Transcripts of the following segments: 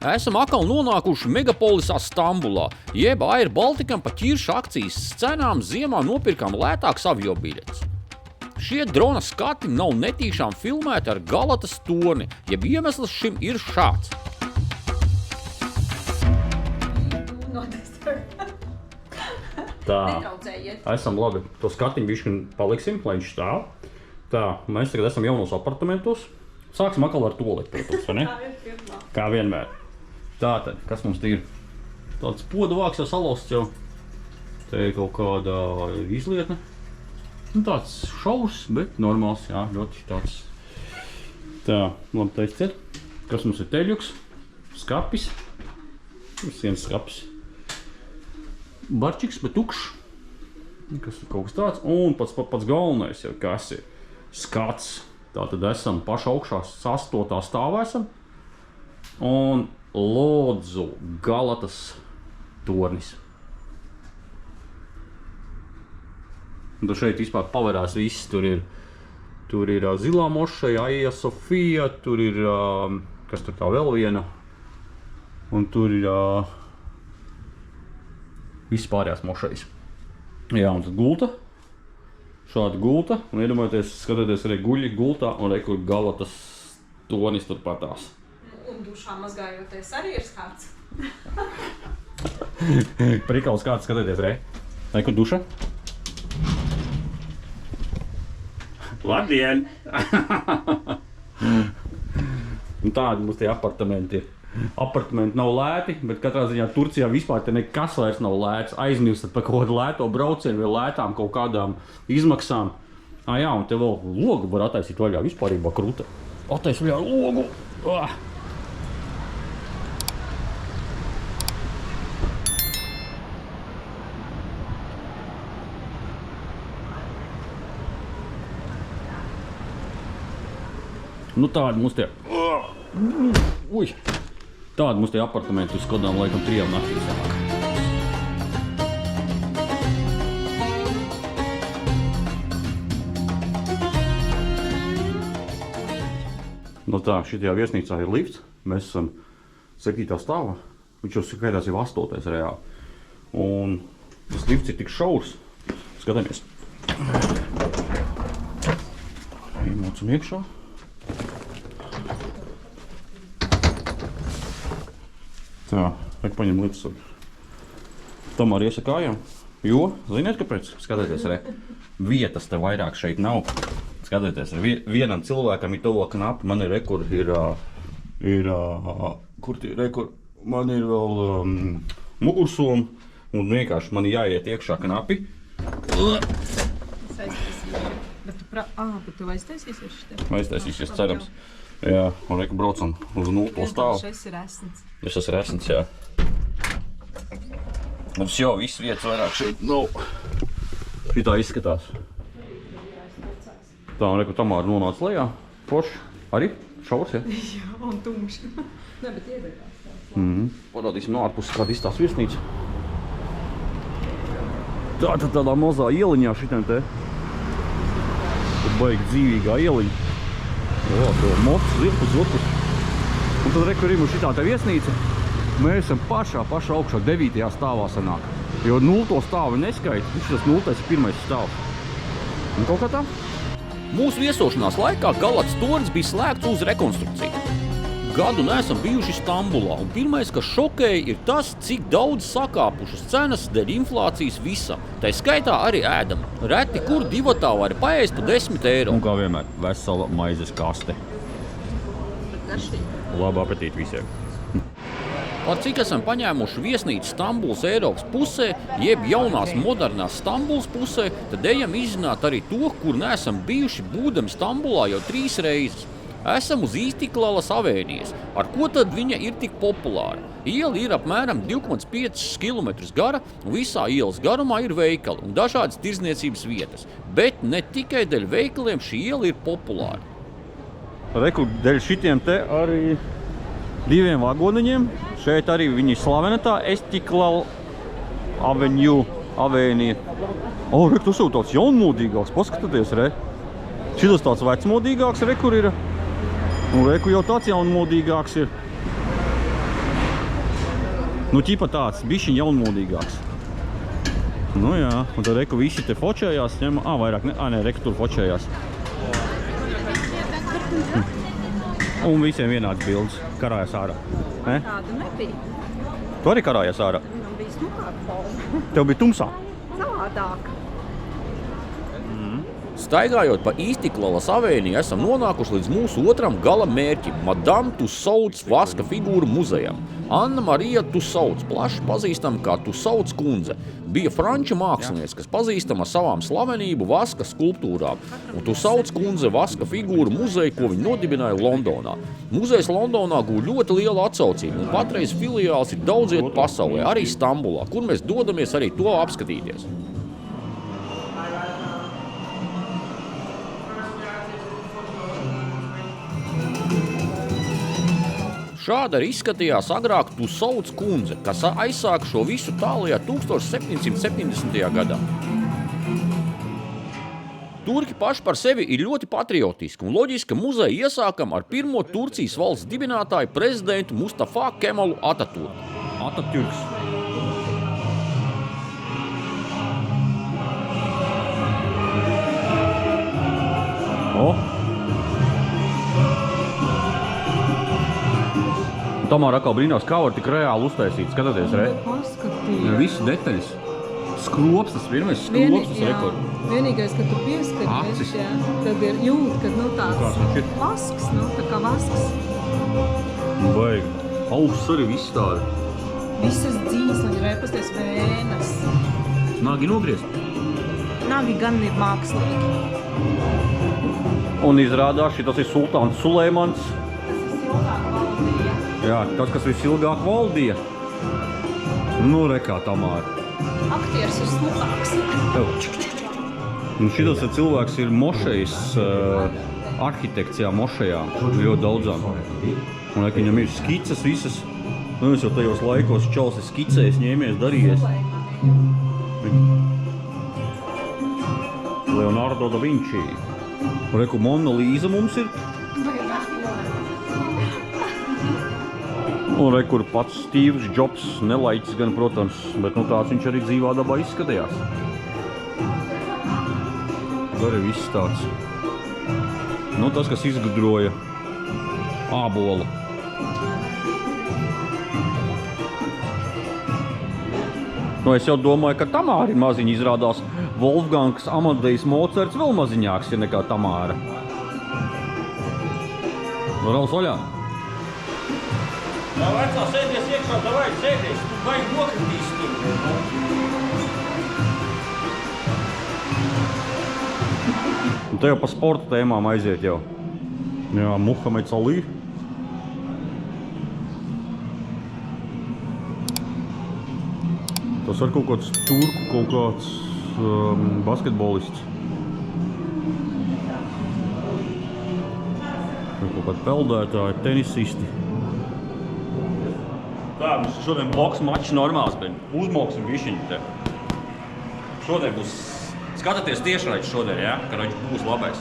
Esam atkal nonākuši megapolisā Stambulā, jeb Air Baltikam pa ķiršu akcijas cenām ziemā nopirkām lētāks aviobiļetes. Šie drona skati nav netīšām filmēti ar Galatas torni, jeb iemesls šim ir šāds. Tā, esam labi, to skatiņu bišķi paliksim, lai viņš stāv. Tā, mēs tagad esam jaunos apartamentos. Sāksim atkal ar toleti, protams, vai ne? Kā vienmēr. Tātad, kas mums ir? Tāds poda vāks jau salausts jau. Te ir kaut kāda izlietne. Nu, tāds šaurs, bet normāls, jā, ļoti tāds. Tā, labi taisiet. Kas mums ir teļuks? Skapis. Sienas skapis. Barčiks, bet tukšs. Kas ir kaut kas tāds. Un pats galvenais jau kas ir. Skats. Tātad esam paša augšā 8. stāvā esam. Un lodzu Galatas tornis. Un tur šeit vispār paverās viss. Tur ir Zilā mošeja, Aija Sofija, tur ir, kas tur tā vēl viena. Un tur ir viss pārējās mošejas. Jā, un tad gulta. Šāda gulta, un iedomājieties, skatieties arī guļi gultā, un rekur Galatas tornis tur patās. Un dušā mazgājoties arī ir skats. Prikals kāds, skatieties, rekur duša. Labdien! Un tādi mums tie apartamenti ir. Apartamenti nav lēti, bet katrā ziņā Turcijā vispār te nekas vairs nav lēts. Aizmirstat par kaut kādu lēto braucienu vai lētām kaut kādām izmaksām. Jā, un te vēl logu var attaisīt vaļā, vispārībā kruta. Attais vaļā logu! Nu tādi mums tie... Uj! Tādi mums tie apartamenti uz kodām laikam 3 naktī sanāk. Nu tā, šitajā viesnīcā ir lifts. Mēs esam 7. stāvā. Viņš jau skaitās jau 8. reāli. Un tas lifts ir tik šaurs. Skatāmies. Iemācam iekšā. Tā, vajag paņem līdz tam arī iesakājām, jo, ziniet kāpēc? Skatieties, vietas te vairāk šeit nav. Skatieties, vienam cilvēkam ir to knapi, man ir rekur, man ir vēl mugursom, un vienkārši man jāiet iekšā knapi. Bet tu aiztaisīsies šitā? Aiztaisīsies, cerams. Jā, un reku braucam uz 0. stāvu. Šis ir esens. Es esmu esens, jā. Mums jau viss vietas vairāk šeit nav. Šitā izskatās. Tā, un reku Tamāra nonāca lejā. Forši. Arī šaurs, jā? Jā, un tumši. Ne, bet ievedās. Parādīsim no ārpuses, kāda izstās viesnīca. Tātad tādā mazā ieliņā šitiem te. Tur baigi dzīvīgā ieliņa. Jā, to mots, zirpus, zupus. Un tad reku ir mums šitā te viesnīca. Mēs esam pašā augšā 9. stāvā sanāk. Jo 0. stāvu neskaita, viņš tas 0. ir 1. stāvs. Un kaut kā tā? Mūsu viesošanās laikā Galatas tornis bija slēgts uz rekonstrukciju. Gadu neesam bijuši Stambulā, un pirmais, kas šokēja, ir tas, cik daudz sakāpušas cenas dēļ inflācijas visam. Tai skaitā arī ēdam. Reti, kur divatā var paēst par 10 eiro. Un kā vienmēr, vesela maizes kaste. Labu apetīti visiem. Ar cik esam paņēmuši viesnīcu Stambulas Eiropas pusē, jeb jaunās modernās Stambulas pusē, tad ejam izzināt arī to, kur neesam bijuši būdami Stambulā jau 3 reizes. Esam uz Istiklalas avēnijas. Ar ko tad viņa ir tik populāra? Iela ir apmēram 2,5 km gara, un visā ielas garumā ir veikali un dažādas tirdzniecības vietas. Bet ne tikai dēļ veikaliem šī iela ir populāra. Reku, dēļ šitiem te arī 2 vagoniņiem. Šeit arī viņi slavena tā Istiklal avēnija. Reku, tas jau tāds jaunmodīgāks, paskatieties, Šitas tāds vecmodīgāks, kur ir. Un reku jau tāds jaunmodīgāks ir. Nu, ķipa tāds, bišķiņ jaunmodīgāks. Nu jā, un tad reku visi te fočējās, ņem, vairāk, ne, reku tur fočējās. Un visiem vienāds bildes, karājas ārā. Ne? Tāda nebija. Tu arī karājas ārā? Man bija smukāka forma. Tev bija tumsā? Savādāk. Staigājot pa Īstiklalas avēniju, esam nonākuši līdz mūsu otram gala mērķim – Madame Tussauds vaska figūru muzejam. Anna Marija Tussauds, plaši pazīstama kā Tussauds kundze, bija franču mākslinieca, kas pazīstama savām slavenību vaska skulptūrām. Un Tussauds kundze vaska figūru muzeju, ko viņa nodibināja Londonā. Muzejs Londonā guva ļoti lielu atsaucību, un patreiz filiāls ir daudz viet pasaulē, arī Stambulā, kur mēs dodamies arī to apskatīties. Šāda arī izskatījās agrāk Tussauds kundze, kas aizsāka šo visu tālajā 1770. gadā. Turki paši par sevi ir ļoti patriotiski un loģiski, ka muzeju iesākam ar pirmo Turcijas valsts dibinātāju prezidentu Mustafa Kemalu Atatürku. Atatürks. Tomēr atkal brīnās, kā var tik reāli uztaisīt. Skatāties, re? Paskatīju. Visi detaļas. Skropstas, pirmais skropstas rekord. Vienīgais, ka tu pieskaties, Acis. jā, tad ir jūt, kad Kāds viņš tāds ir? vasks, tā kā vasks. Baigi. Augsts arī viss tāda. Visas dzīsliņa repasties vēnas. Nagi nogriezt. Nagi gan ir mākslīgi. Un izrādās, šitas ir Sultāns Suleimans. Tas ir siltāk valdīja. Jā, tas, kas visilgāk valdīja. Nu, rekā Tamāra. Aktieris ir smukāks. Un šitas cilvēks ir mošejas arhitekts, jā, mošejām. Ļoti daudzām. Un viņam ir skices visas. Nu, es jau tajos laikos čals ir skicējis, ņēmies, darījies. Leonardo da Vinci. Reku Mona Lisa mums ir. Un re, kur pats Steve's Jobs, nelaiķis gan, protams, bet nu tāds viņš arī dzīvā dabā izskatījās. Tur arī viss tāds. Nu, tas, kas izgudroja ābolu. Nu, es jau domāju, ka Tamāra ir maziņa, izrādās Wolfgangs Amadejs Mocarts vēl maziņāks ir nekā Tamāra. Raus vaļā! Tā vecā sēdies iekšā, davai sēdies, tu baigi nokritīs tur. Un te jau pa sporta tēmām aiziet jau. Jā, Muhameds Ali. Tas var kaut kāds turku, kaut kāds basketbolists. Kaut kādi peldētāji, tenisisti. Tā, mums šodien boks mačs normāls, bet uzmoksim višķiņu te. Šodien būs, skatāties tiešraidži šodien, ja? Kad viņš būs labais.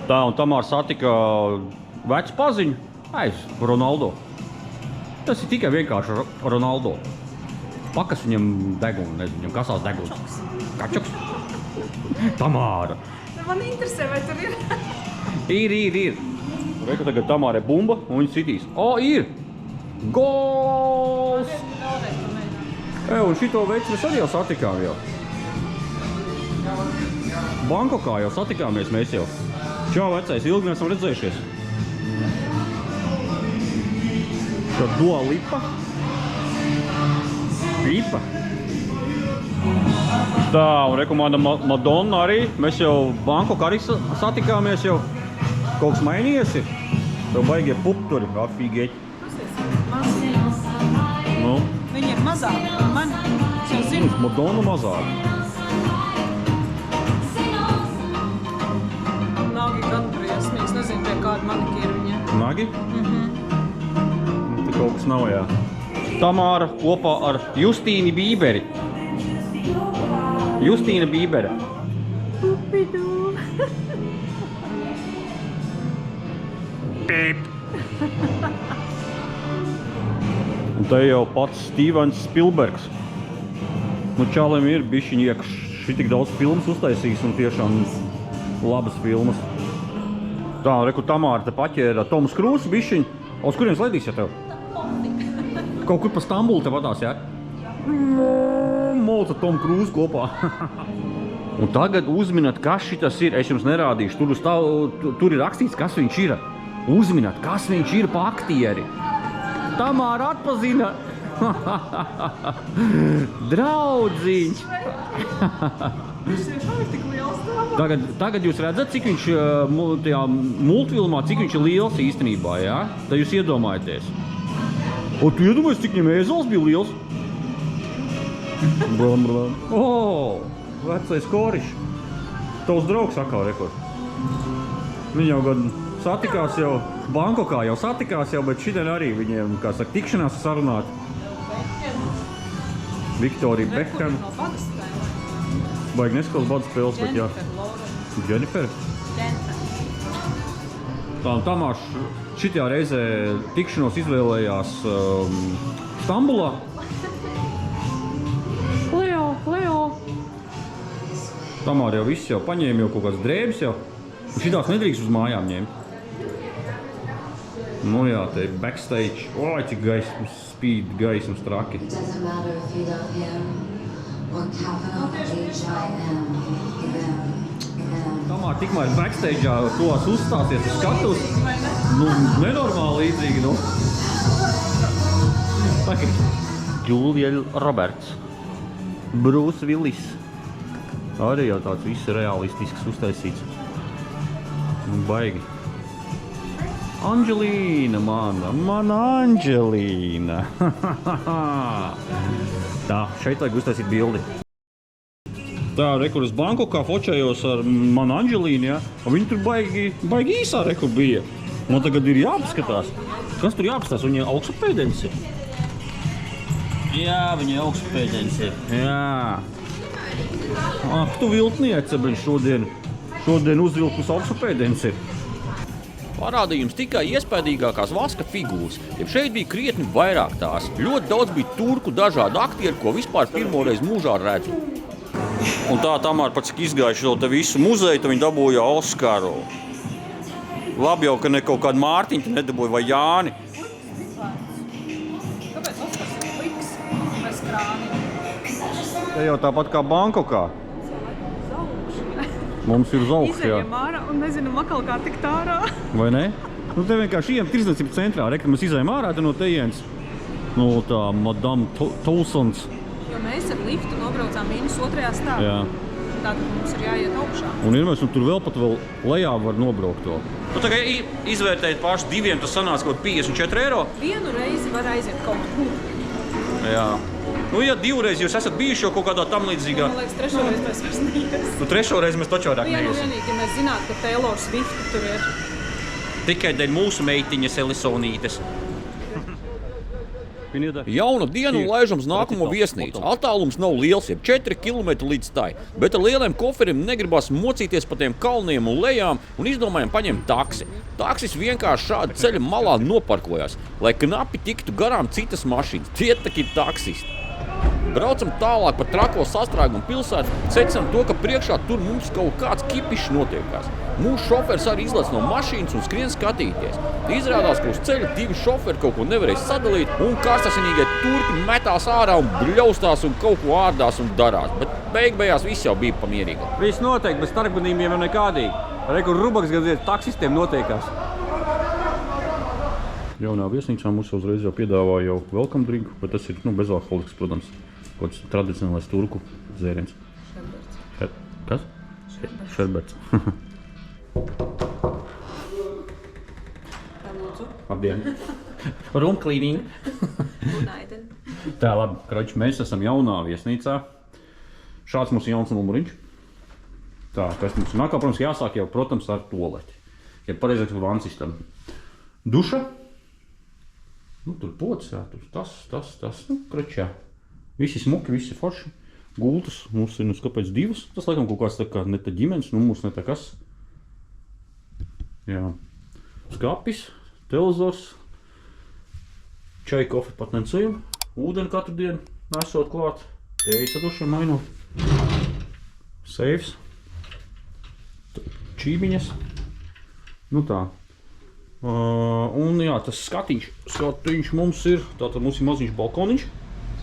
Tā, un Tamāra satika vecu paziņu, Ronaldo. Tas ir tikai vienkārši Ronaldo. Pakas viņam deguna, nezinu, viņam kasās deguns. Kačoks? Tamāra. Man interesē, vai tur ir? Ir. Reku tagad Tamārai bumba un viņa sitīs. Ir! Gols! Un šito veicu mēs arī jau satikām jau. Bankokā jau satikāmies mēs jau. Čau, vecais, ilgi mēs esam redzējušies. Šo Dua Lipa. Tā, un rekomanda Madonna arī. Mēs jau Bankokā arī satikāmies jau. Kaut kas mainījies ir. Tev baigie pupturi, afīgēķi. Nu? Viņi ir mazāk. Man, es jau zinu. Madonna mazāk. Nagi gan briesmīgs. Nezinu, pie kāda manikīra viņa. Nagi? Te kaut kas nav, jā. Tamāra kopā ar Justīni Bīberi. Justīna Bībere. Pupidū. Un te jau pats Stevens Spielbergs. Nu, čālēm ir bišķiņi šitik daudz filmas uztaisījis un tiešām labas filmas. Tā, reku Tamāra te paķēra Toms Krūs bišķiņi. Uz kuriem slaidīs, ja tev? Kaut kur pa Stambulu te vadās, jā? Molca Tom Krūs kopā. Un tagad uzminat, kas šitas ir. Es jums nerādīšu. Tur ir rakstīts, kas viņš ir. Uzminat, kas viņš ir pa aktieri. Tamāra atpazina. Draudziņš. Tagad jūs redzat, cik viņš tajā multfilmā, cik viņš ir liels īstenībā, jā? Tad jūs iedomājaties. O, tu iedomājies, cik viņam ēzels bija liels? Vecais Korišs. Tavs draugs atkal rekord. Viņi jau gan satikās jau Bankokā, bet šitien arī viņiem, kā saka, tikšanās sarunāt. Viktorija Beckham. Baigi neskatās badu spēles, bet jā. Jennifer? Tā, Tamārs šitajā reizē tikšanos izvēlējās Stambulā. Leo. Tamāra jau viss jau paņēma jau kaut kāds drēbes jau. Un šitās nedrīkst uz mājām ņemt. Nu jā, te backstage. Oi, cik gaismas spīd, gaismas traki. Tamāra tikmēr backstage'ā tos uzstāsies uz skatuves. Nu, nenormāli līdzīgi, nu. Pakit. Julia Roberts. Bruce Willis. Arī jau tāds viss realistisks uztaisīts. Nu, baigi. Anģelīna mana Anģelīna. Tā, šeit vajag uztaisīt bildi. Tā, rekur, es Bankokā fočējos ar manu Anģelīnu, ja? Un viņi tur baigi īsā rekur bija. Man tagad ir jāpaskatās. Kas tur jāpaskatās? Viņa augstupēdens ir? Jā, viņa augstupēdens ir. Jā. Ak, tu viltniece, bet šodien uzvilkus augstupēdens ir. Parādījums tikai iespējīgākās vaska figūras, jeb šeit bija krietni vairāk tās. Ļoti daudz bija turku dažādu aktieru, ko vispār pirmoreiz mūžā redzu. Un tā Tamāra pats izgājuši vēl te visu muzeju, tad viņi dabūja Oskaru. Labi jau, ka ne kaut kādu Mārtiņu nedabūja vai Jāni. Kāpēc Oskars ir pliks bez krāni? Te jau tāpat kā Bankokā. Mums ir zauks, jā. Izējam ārā un nezinām akal kā tikt ārā. Vai ne? Nu, te vienkārši ejam tirdzniecības centrā. Rekli, mēs izējam ārā no tejienes. No tā Madame Tussauds. Jo mēs ar liftu nobraucām -2. stāvā. Jā. Tātad mums ir jāiet augšā. Un ir mēs, un tur vēl lejā var nobraukt vēl. Nu, tagad izvērtējot paši diviem, tas sanāca kaut 54 eiro. Vienu reizi var aiziet kaut kur. Jā. Nu, ja divreiz jūs esat bijuši jau kaut kādā tam līdzīgā. Man liekas, 3. reizi mēs vairs neiesim. Nu, 3. reizi mēs taču vairāk neiesim. Vienīgi, ja mēs zinātu, ka Taylor Swift tur ir. Tikai dēļ mūsu meitiņas Elisonītes. Jaunu dienu un laižam uz nākamo viesnīcu. Attālums nav liels, jeb 4 km līdz tai, bet ar lieliem koferiem negribas mocīties pa tiem kalniem un lejām un izdomājam paņemt taksi. Taksis vienkārši šādi ceļa malā noparkojās, lai knapi tiktu garām citas mašīnas. Tie tak ir taksisti. Braucam tālāk pa trako sastrēgumu pilsētu, secinām to, ka priekšā tur mums kaut kāds kipišs notiekās. Mūsu šofers arī izlec no mašīnas un skrien skatīties. Izrādās, ka uz ceļa 2 šoferi kaut ko nevarēja sadalīt, un karstasinīgie turki metās ārā un bļaustās un kaut ko ārdās un darās. Bet beigās viss jau bija pamierīgi. Viss noteikti, bez starpgadījumiem jau nekādīgi. Rekur Rubaks gadījumā taksistiem notiekās. Jaunā viesnīcā mums uzreiz jau piedāvāja jau welcome drink, bet tas ir bezalkoholisks, protams, kaut kāds tradicionālais turku dzēriens. Šerberts. Kas? Šerberts. Labdien. Room cleaning. Tā, labi, krači, mēs esam jaunā viesnīcā. Šāds mums ir jauns numuriņš. Tā, kas mums ir nākā, protams, jāsāk jau, protams, ar toleti. Ja pareizāk par vansistam. Duša. Nu, tur pods, jā, tur tas, nu, kračā. Visi smuki, visi forši. Gultas, mums ir, nu, kāpēc 2. Tas, laikam, kaut kāds tā kā ne tā ģimenes numurs, ne tā kas. Jā. skapis, televizors, čai, kofi pat necējam, ūdeni katru dienu nesot klāt, tēju sadušiem mainot, seifs, čībiņas, nu tā. Un jā, tas skatiņš mums ir, tātad mums ir maziņš balkoniņš,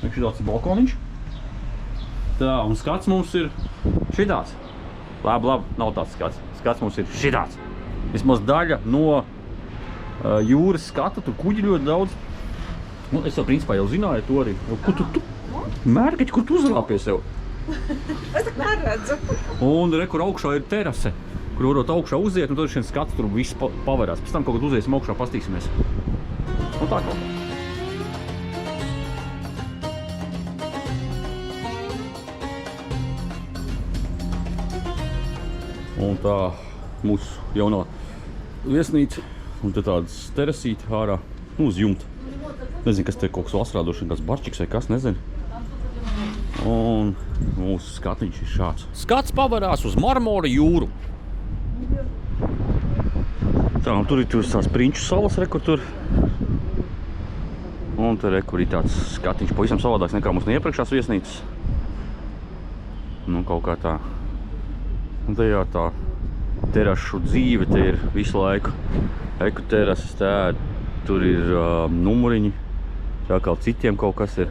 šitāds ir balkoniņš. Tā, un skats mums ir šitāds. Labi, nav tāds skats. Skats mums ir šitāds. Vismaz daļa no jūras skata, tur kuģi ļoti daudz. Nu, es jau principā jau zināju to arī. Kur tu mērķi, kur tu uzrāpies sev? Es neredzu. Un kur augšā ir terase, kur varot augšā uziet, un tad šiem skats tur viss pavarās. Pēc tam kaut kad uziesim augšā, pastīsimies. Un tā kaut kā. Un tā mūsu jaunā viesnīca, un te tāds terasīti ārā, nu uz jumta. Nezinu, kas te kaut kas vasarā droši vien, kāds barčiks vai kas, nezinu. Un mūsu skatiņš ir šāds. Skats pavarās uz Marmora jūru. Tā, un tur ir tās Prinču salas, kur tur. Un tur ir tāds skatiņš pavisam savādāks nekā mūsu iepriekšās viesnīcas. Nu, kaut kā tā. Un tajā tā terašu dzīve te ir visu laiku. Eku terases tā, tur ir numuriņi. Tā kā citiem kaut kas ir.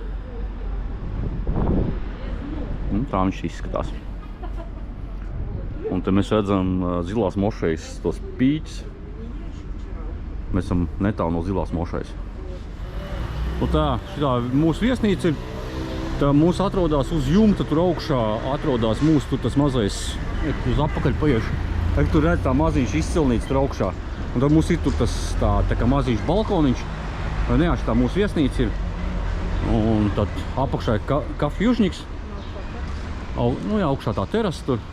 Un tā viņš izskatās. Un te mēs redzam zilās mošejas tos pīķis. Mēs esam netālu no zilās mošejas. Un tā, šitā mūsu viesnīca ir. Tā mūsu atrodās uz jumta, tur augšā atrodās mūsu tur tas mazais, uz apakaļ paiešu. Tur redz tā maziņš izcilnīts tur augšā. Un tad mums ir tur tas tā kā maziņš balkoniņš. Jā, šitā mūsu viesnīca ir. Un tad apakšā ir kafjužņiks. Nu jā, augšā tā terasa tur.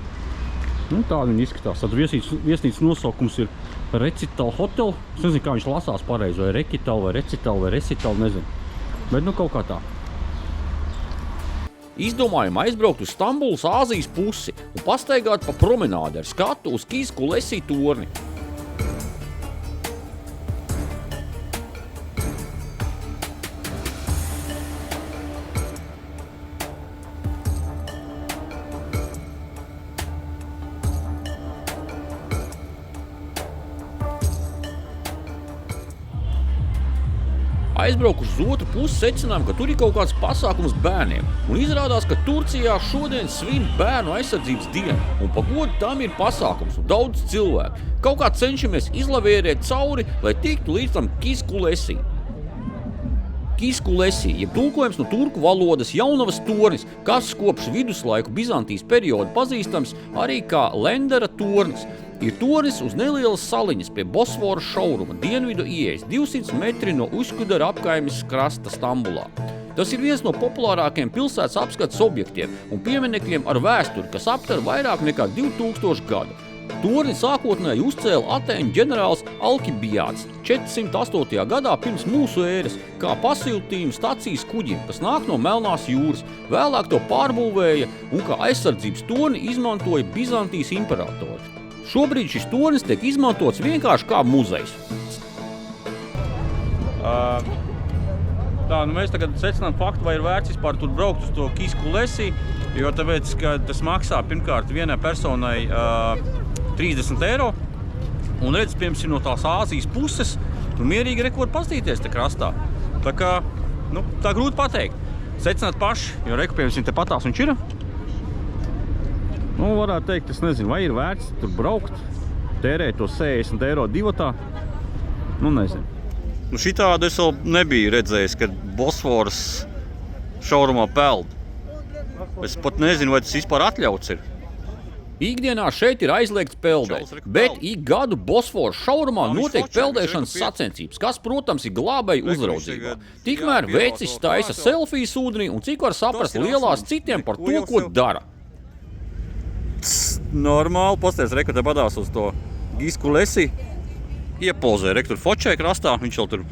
Nu tā viņi izskatās. Tad viesnīcas nosaukums ir Recital Hotel. Es nezinu, kā viņš lasās pareizi, vai Rekital, vai Recital, vai Recital, nezinu. Bet nu kaut kā tā. Izdomājam aizbraukt uz Stambulas Āzijas pusi un pastaigāt pa promenādi ar skatu uz Kiskulesi torni. Aizbraukuši uz otru pusi secinājām, ka tur ir kaut kāds pasākums bērniem. Un izrādās, ka Turcijā šodien svin bērnu aizsardzības dienu. Un pa godu tam ir pasākums un daudz cilvēku. Kaut kā cenšamies izlavierēt cauri, lai tiktu līdz tam Kiskulesi. Kiskulesi, jeb tulkojums no turku valodas jaunavas tornis, kas kopš viduslaiku Bizantijas perioda pazīstams arī kā Lendera tornis. Ir tornis uz nelielas saliņas pie Bosfora šauruma dienvidu ieejas 200 metri no Uskudara apkaimes krasta Stambulā. Tas ir viens no populārākajiem pilsētas apskates objektiem un pieminekļiem ar vēsturi, kas aptver vairāk nekā 2000 gadu. Torni sākotnēji uzcēla Atēņu ģenerālis Alkibijāts 408. gadā pirms mūsu ēras, kā pasiltījumu stacijas kuģim, kas nāk no Melnās jūras. Vēlāk to pārbūvēja un kā aizsardzības torni izmantoja Bizantijas imperatori. Šobrīd šis tornis tiek izmantots vienkārši kā muzejs. Tā, nu mēs tagad secinām faktu, vai ir vērts vispār tur braukt uz to Kiskulesi, jo tāpēc, ka tas maksā pirmkārt vienai personai 30 eiro. Un redz, piemēram, no tās Āzijas puses, tu mierīgi var pastīties te krastā. Tā kā, nu, tā grūti pateikt. Secināt paši, jo piemēram, te patās viņš ir. Nu, varētu teikt, es nezinu, vai ir vērts tur braukt, tērēt to 60 eiro divatā. Nu, nezinu. Nu, šitādu es vēl nebiju redzējis, kad Bosforas šaurumā peld. Es pat nezinu, vai tas vispār atļauts ir. Ikdienā šeit ir aizliegts peldēt, bet ik gadu Bosforas šaurumā notiek peldēšanas sacensības, kas, protams, ir glābēju uzraudzībā. Tikmēr vecis taisa selfijas ūdenī un cik var saprast lielās citiem par to, ko dara. Normāli, pasties, rekur te padās uz to Kiskulesi, iepozē, rekur tur fočē krastā, viņš jau tur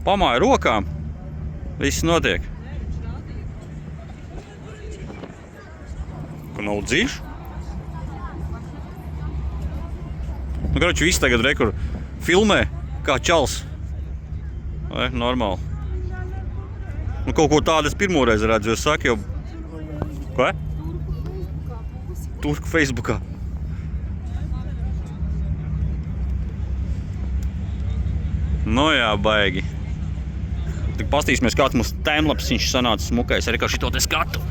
pamāja rokām, viss notiek. Kur nav dziļš. Nu, karoči, viss tagad rekur filmē, Kā čals. Vai, normāli. Nu, kaut ko tādu es pirmoreiz redzu, jo saka jau... Ko? Turku Facebookā. Nu jā, baigi. Tik pastīsimies, kāds mums timelapse viņš sanāca smukais, arī kā šito te skatu.